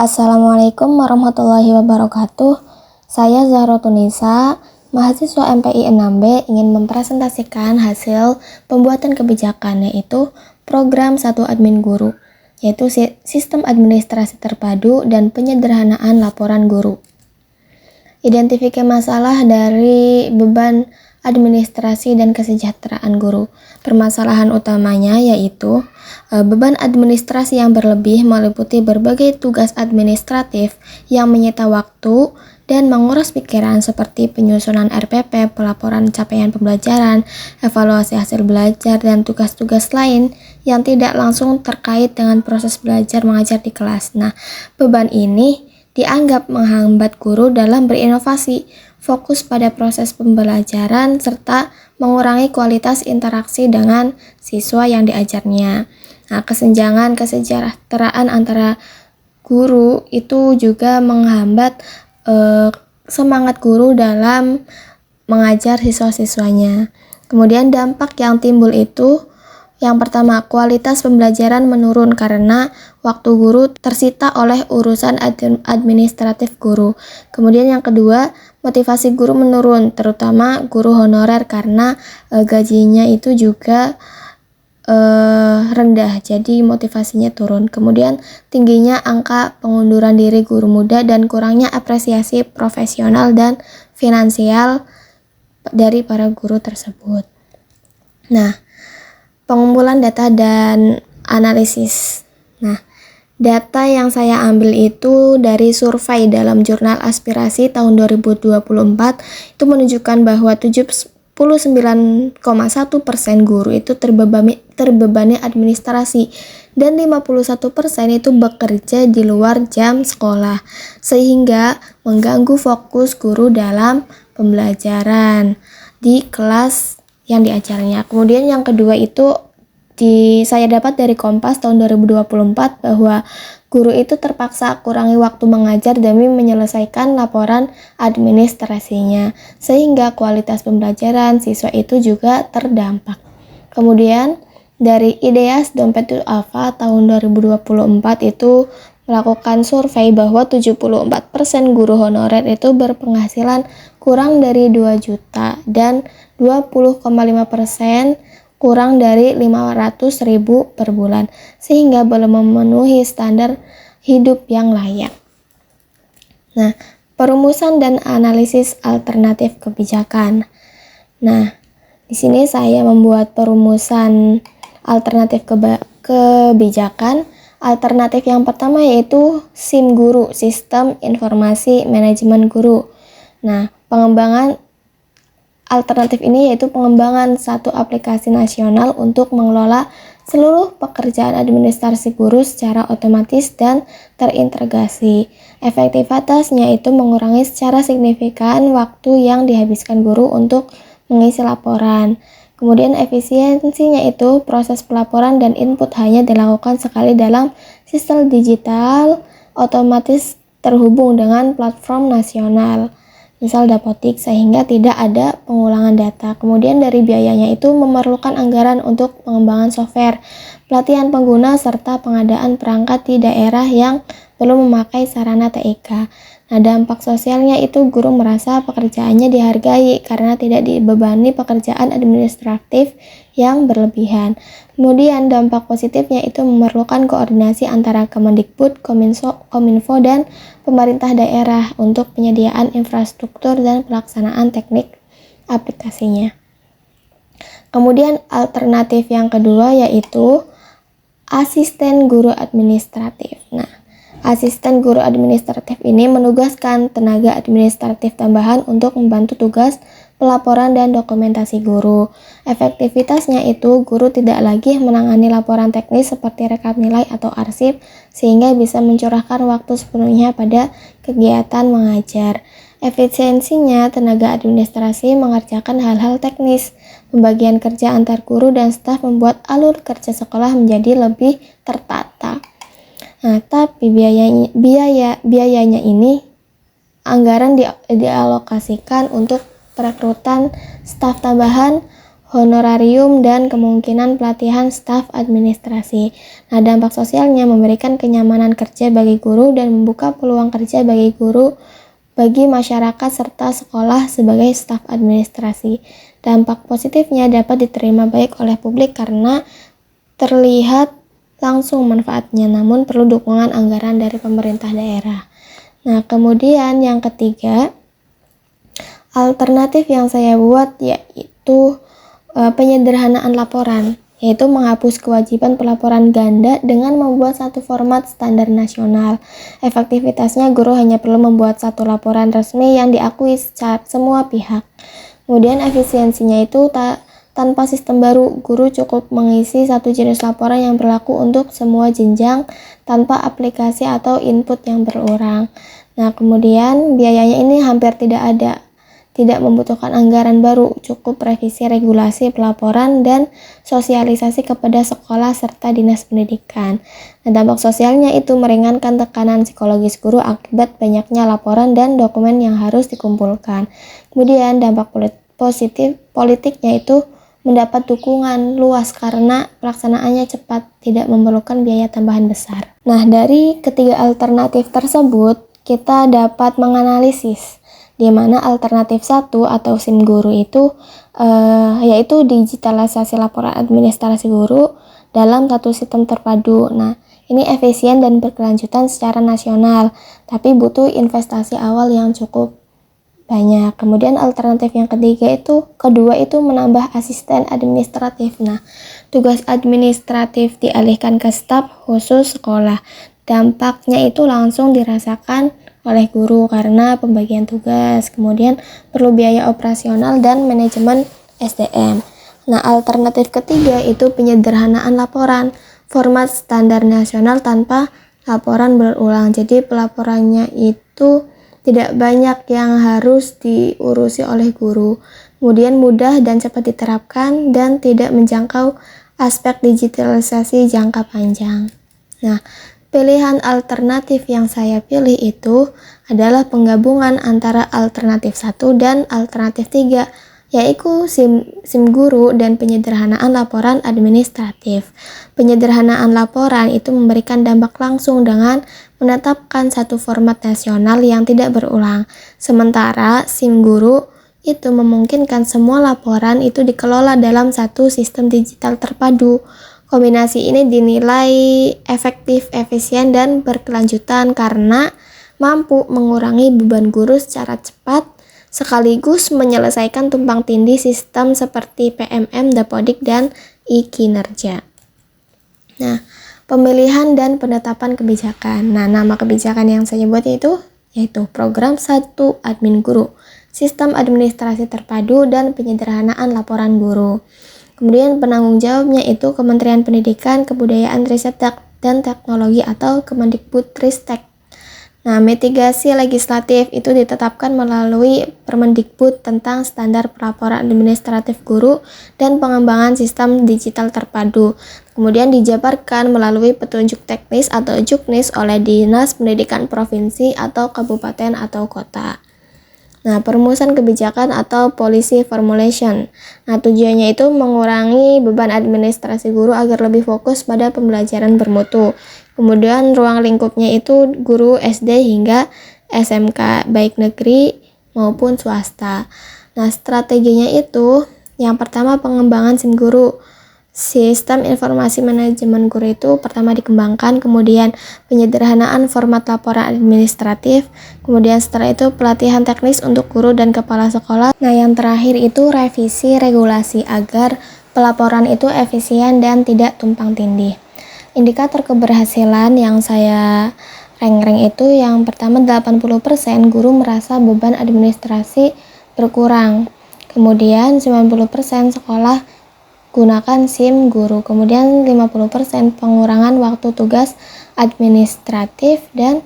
Assalamualaikum warahmatullahi wabarakatuh. Saya Zahrotunisa, mahasiswa MPI 6B ingin mempresentasikan hasil pembuatan kebijakan, yaitu program 1 admin guru, yaitu sistem administrasi terpadu dan penyederhanaan laporan guru. Identifikasi masalah dari beban administrasi dan kesejahteraan guru. Permasalahan utamanya yaitu beban administrasi yang berlebih meliputi berbagai tugas administratif yang menyita waktu dan menguras pikiran seperti penyusunan RPP, pelaporan capaian pembelajaran, evaluasi hasil belajar, dan tugas-tugas lain yang tidak langsung terkait dengan proses belajar mengajar di kelas. Nah, beban ini dianggap menghambat guru dalam berinovasi, fokus pada proses pembelajaran, serta mengurangi kualitas interaksi dengan siswa yang diajarnya. Nah, kesenjangan kesejahteraan antara guru itu juga menghambat semangat guru dalam mengajar siswa-siswanya. Kemudian dampak yang timbul itu, yang pertama, kualitas pembelajaran menurun karena waktu guru tersita oleh urusan administratif guru. Kemudian yang kedua, motivasi guru menurun, terutama guru honorer karena gajinya itu juga rendah, jadi motivasinya turun. Kemudian tingginya angka pengunduran diri guru muda dan kurangnya apresiasi profesional dan finansial dari para guru tersebut. Nah, pengumpulan data dan analisis. Nah, data yang saya ambil itu dari survei dalam jurnal Aspirasi tahun 2024 itu menunjukkan bahwa 79,1% guru itu terbebani administrasi dan 51% itu bekerja di luar jam sekolah, sehingga mengganggu fokus guru dalam pembelajaran di kelas yang diajarnya. Kemudian yang kedua itu saya dapat dari Kompas tahun 2024 bahwa guru itu terpaksa kurangi waktu mengajar demi menyelesaikan laporan administrasinya, sehingga kualitas pembelajaran siswa itu juga terdampak. Kemudian dari IDEAS Dompet Duafa tahun 2024 itu melakukan survei bahwa 74% guru honorer itu berpenghasilan kurang dari 2 juta dan 20,5% kurang dari 500.000 per bulan, sehingga belum memenuhi standar hidup yang layak. Nah, perumusan dan analisis alternatif kebijakan. Nah, di sini saya membuat perumusan alternatif kebijakan. Alternatif yang pertama yaitu SIM Guru, Sistem Informasi Manajemen Guru. Nah, pengembangan alternatif ini yaitu pengembangan satu aplikasi nasional untuk mengelola seluruh pekerjaan administrasi guru secara otomatis dan terintegrasi. Efektivitasnya itu mengurangi secara signifikan waktu yang dihabiskan guru untuk mengisi laporan. Kemudian efisiensinya itu proses pelaporan dan input hanya dilakukan sekali dalam sistem digital otomatis terhubung dengan platform nasional, misal Dapodik, sehingga tidak ada pengulangan data. Kemudian dari biayanya itu memerlukan anggaran untuk pengembangan software, pelatihan pengguna, serta pengadaan perangkat di daerah yang belum memakai sarana TIK. Nah, dampak sosialnya itu guru merasa pekerjaannya dihargai karena tidak dibebani pekerjaan administratif yang berlebihan. Kemudian dampak positifnya itu memerlukan koordinasi antara Kemendikbud, Kominfo, dan pemerintah daerah untuk penyediaan infrastruktur dan pelaksanaan teknik aplikasinya. Kemudian alternatif yang kedua yaitu asisten guru administratif. Nah, asisten guru administratif ini menugaskan tenaga administratif tambahan untuk membantu tugas pelaporan dan dokumentasi guru. Efektivitasnya itu guru tidak lagi menangani laporan teknis seperti rekap nilai atau arsip, sehingga bisa mencurahkan waktu sepenuhnya pada kegiatan mengajar. Efisiensinya, tenaga administrasi mengerjakan hal-hal teknis. Pembagian kerja antar guru dan staf membuat alur kerja sekolah menjadi lebih tertata. Nah, tapi biayanya ini anggaran dialokasikan untuk perekrutan staf tambahan, honorarium, dan kemungkinan pelatihan staf administrasi. Nah, dampak sosialnya memberikan kenyamanan kerja bagi guru dan membuka peluang kerja bagi guru, bagi masyarakat serta sekolah sebagai staf administrasi. Dampak positifnya dapat diterima baik oleh publik karena terlihat langsung manfaatnya, namun perlu dukungan anggaran dari pemerintah daerah. Nah, kemudian yang ketiga, alternatif yang saya buat yaitu penyederhanaan laporan, yaitu menghapus kewajiban pelaporan ganda dengan membuat satu format standar nasional. Efektivitasnya, guru hanya perlu membuat satu laporan resmi yang diakui secara semua pihak. Kemudian efisiensinya itu tanpa sistem baru, guru cukup mengisi satu jenis laporan yang berlaku untuk semua jenjang tanpa aplikasi atau input yang berulang. Nah, kemudian biayanya ini hampir tidak ada. Tidak membutuhkan anggaran baru, cukup revisi regulasi pelaporan dan sosialisasi kepada sekolah serta dinas pendidikan. Nah, dampak sosialnya itu meringankan tekanan psikologis guru akibat banyaknya laporan dan dokumen yang harus dikumpulkan. Kemudian dampak positif politiknya itu mendapat dukungan luas karena pelaksanaannya cepat, tidak memerlukan biaya tambahan besar. Nah, dari ketiga alternatif tersebut, kita dapat menganalisis di mana alternatif 1 atau SIM guru itu yaitu digitalisasi laporan administrasi guru dalam satu sistem terpadu. Nah, ini efisien dan berkelanjutan secara nasional, tapi butuh investasi awal yang cukup banyak. Kemudian alternatif yang kedua itu menambah asisten administratif. Nah, tugas administratif dialihkan ke staf khusus sekolah. Dampaknya itu langsung dirasakan oleh guru karena pembagian tugas, kemudian perlu biaya operasional dan manajemen SDM. Nah, alternatif ketiga itu penyederhanaan laporan, format standar nasional tanpa laporan berulang. Jadi pelaporannya itu tidak banyak yang harus diurusi oleh guru. Kemudian mudah dan cepat diterapkan dan tidak menjangkau aspek digitalisasi jangka panjang. Nah, pilihan alternatif yang saya pilih itu adalah penggabungan antara alternatif 1 dan alternatif 3, yaitu SIM guru dan penyederhanaan laporan administratif. Penyederhanaan laporan itu memberikan dampak langsung dengan menetapkan satu format nasional yang tidak berulang. Sementara SIM guru itu memungkinkan semua laporan itu dikelola dalam satu sistem digital terpadu. Kombinasi ini dinilai efektif, efisien, dan berkelanjutan karena mampu mengurangi beban guru secara cepat, sekaligus menyelesaikan tumpang tindih sistem seperti PMM, Dapodik, dan e-kinerja. Nah, pemilihan dan penetapan kebijakan. Nah, nama kebijakan yang saya buat yaitu Program 1 Admin Guru, Sistem Administrasi Terpadu, dan Penyederhanaan Laporan Guru. Kemudian penanggung jawabnya itu Kementerian Pendidikan, Kebudayaan, Riset, dan Teknologi atau Kemendikbudristek. Nah, mitigasi legislatif itu ditetapkan melalui Permendikbud tentang standar pelaporan administratif guru dan pengembangan sistem digital terpadu. Kemudian dijabarkan melalui petunjuk teknis atau juknis oleh Dinas Pendidikan Provinsi atau Kabupaten atau Kota. Nah, perumusan kebijakan atau policy formulation. Nah, tujuannya itu mengurangi beban administrasi guru agar lebih fokus pada pembelajaran bermutu. Kemudian ruang lingkupnya itu guru SD hingga SMK, baik negeri maupun swasta. Nah, strateginya itu yang pertama pengembangan SIM guru. Sistem informasi manajemen guru itu pertama dikembangkan, kemudian penyederhanaan format laporan administratif, kemudian setelah itu pelatihan teknis untuk guru dan kepala sekolah. Nah, yang terakhir itu revisi regulasi agar pelaporan itu efisien dan tidak tumpang tindih. Indikator keberhasilan yang saya rank itu yang pertama 80% guru merasa beban administrasi berkurang. Kemudian 90% sekolah gunakan SIM guru. Kemudian 50% pengurangan waktu tugas administratif dan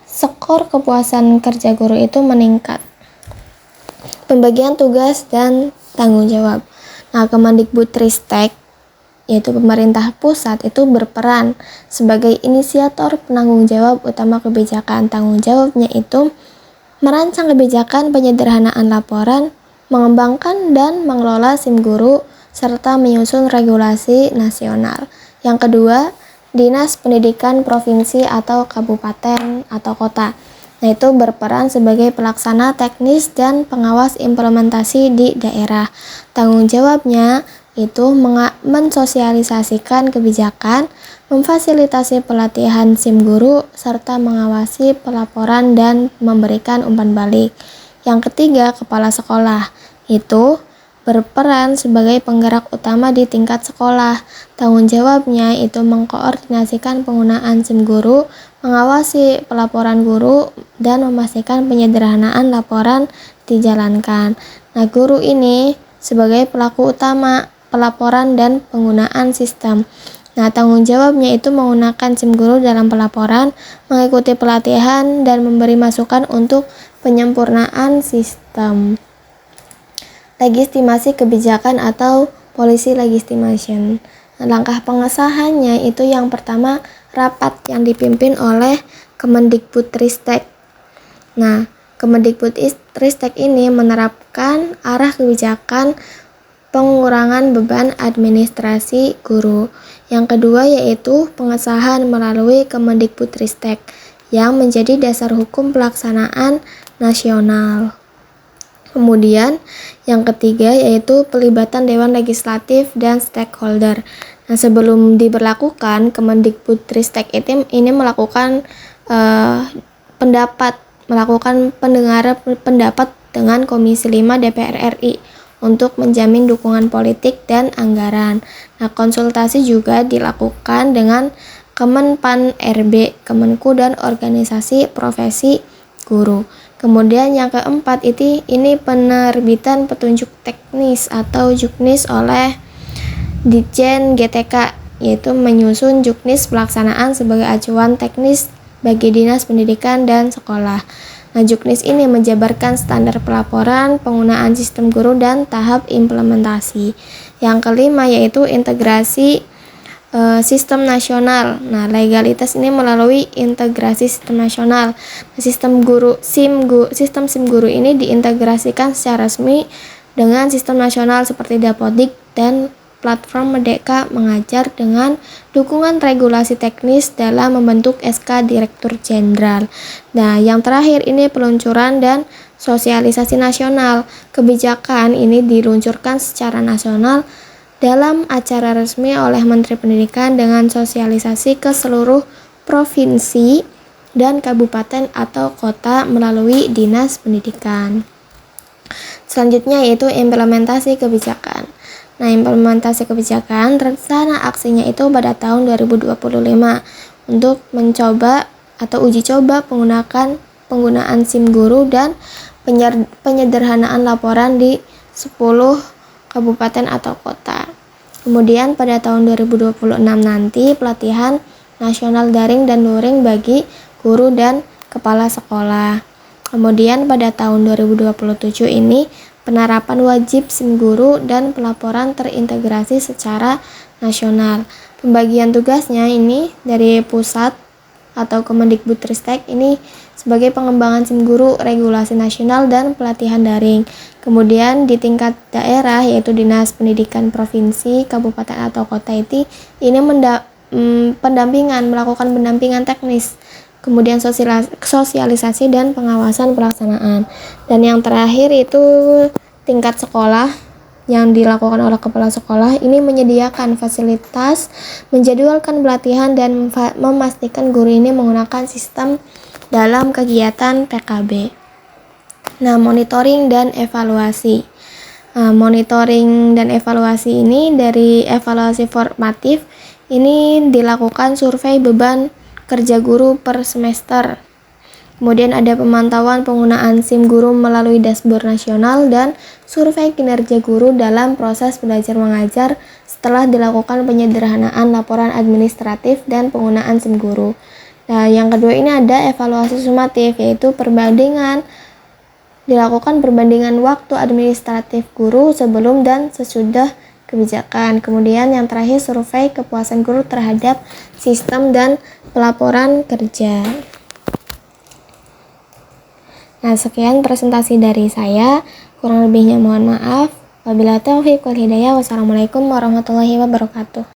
skor kepuasan kerja guru itu meningkat. Pembagian tugas dan tanggung jawab. Nah, Kemendikbudristek yaitu pemerintah pusat itu berperan sebagai inisiator penanggung jawab utama kebijakan. Tanggung jawabnya itu merancang kebijakan penyederhanaan laporan, mengembangkan dan mengelola SIM guru, serta menyusun regulasi nasional. Yang kedua, Dinas Pendidikan Provinsi atau Kabupaten atau Kota. Nah, itu berperan sebagai pelaksana teknis dan pengawas implementasi di daerah. Tanggung jawabnya itu mensosialisasikan kebijakan, memfasilitasi pelatihan SIM guru, serta mengawasi pelaporan dan memberikan umpan balik. Yang ketiga, kepala sekolah itu berperan sebagai penggerak utama di tingkat sekolah. Tanggung jawabnya itu mengkoordinasikan penggunaan SIM guru, mengawasi pelaporan guru, dan memastikan penyederhanaan laporan dijalankan. Nah, guru ini sebagai pelaku utama pelaporan dan penggunaan sistem. Nah, tanggung jawabnya itu menggunakan SIM guru dalam pelaporan, mengikuti pelatihan, dan memberi masukan untuk penyempurnaan sistem. Legitimasi kebijakan atau policy legitimation. Langkah pengesahannya itu yang pertama, rapat yang dipimpin oleh Kemendikbudristek. Nah, Kemendikbudristek ini menerapkan arah kebijakan pengurangan beban administrasi guru. Yang kedua yaitu pengesahan melalui Kemendikbudristek yang menjadi dasar hukum pelaksanaan nasional. Kemudian yang ketiga yaitu pelibatan Dewan Legislatif dan stakeholder. Nah, sebelum diberlakukan, Kemendikbudristek ini melakukan pendengaran pendapat dengan Komisi 5 DPR RI untuk menjamin dukungan politik dan anggaran. Nah, konsultasi juga dilakukan dengan Kemenpan RB, Kemenku, dan organisasi profesi guru. Kemudian yang keempat ini penerbitan petunjuk teknis atau juknis oleh Ditjen GTK, yaitu menyusun juknis pelaksanaan sebagai acuan teknis bagi Dinas Pendidikan dan Sekolah. Nah, juknis ini menjabarkan standar pelaporan, penggunaan sistem guru, dan tahap implementasi. Yang kelima yaitu integrasi sistem nasional. Nah, legalitas ini melalui integrasi sistem nasional. Sistem SIM guru ini diintegrasikan secara resmi dengan sistem nasional seperti Dapodik dan platform Merdeka Mengajar dengan dukungan regulasi teknis dalam membentuk SK Direktur Jenderal. Nah, yang terakhir ini peluncuran dan sosialisasi nasional. Kebijakan ini diluncurkan secara nasional dalam acara resmi oleh Menteri Pendidikan dengan sosialisasi ke seluruh provinsi dan kabupaten atau kota melalui Dinas Pendidikan. Selanjutnya yaitu implementasi kebijakan. Nah, implementasi kebijakan rencana aksinya itu pada tahun 2025 untuk mencoba atau uji coba penggunaan SIM guru dan penyederhanaan laporan di 10 kabupaten atau kota. Kemudian pada tahun 2026 nanti pelatihan nasional daring dan luring bagi guru dan kepala sekolah. Kemudian pada tahun 2027 ini penerapan wajib SIM guru dan pelaporan terintegrasi secara nasional. Pembagian tugasnya ini dari pusat atau Kemendikbudristek ini sebagai pengembangan SIM guru, regulasi nasional, dan pelatihan daring. Kemudian di tingkat daerah yaitu Dinas Pendidikan Provinsi, Kabupaten atau Kota ini melakukan pendampingan teknis, kemudian sosialisasi dan pengawasan pelaksanaan. Dan yang terakhir itu tingkat sekolah yang dilakukan oleh kepala sekolah ini menyediakan fasilitas, menjadwalkan pelatihan, dan memastikan guru ini menggunakan sistem dalam kegiatan PKB. Nah, monitoring dan evaluasi. Monitoring dan evaluasi ini dari evaluasi formatif ini dilakukan survei beban kerja guru per semester. Kemudian ada pemantauan penggunaan SIM guru melalui dashboard nasional dan survei kinerja guru dalam proses belajar mengajar setelah dilakukan penyederhanaan laporan administratif dan penggunaan SIM guru. Nah, yang kedua ini ada evaluasi sumatif, yaitu dilakukan perbandingan waktu administratif guru sebelum dan sesudah kebijakan. Kemudian yang terakhir survei kepuasan guru terhadap sistem dan pelaporan kerja. Nah, sekian presentasi dari saya, kurang lebihnya mohon maaf. Wabillahi taufiq wal hidayah. Wassalamualaikum warahmatullahi wabarakatuh.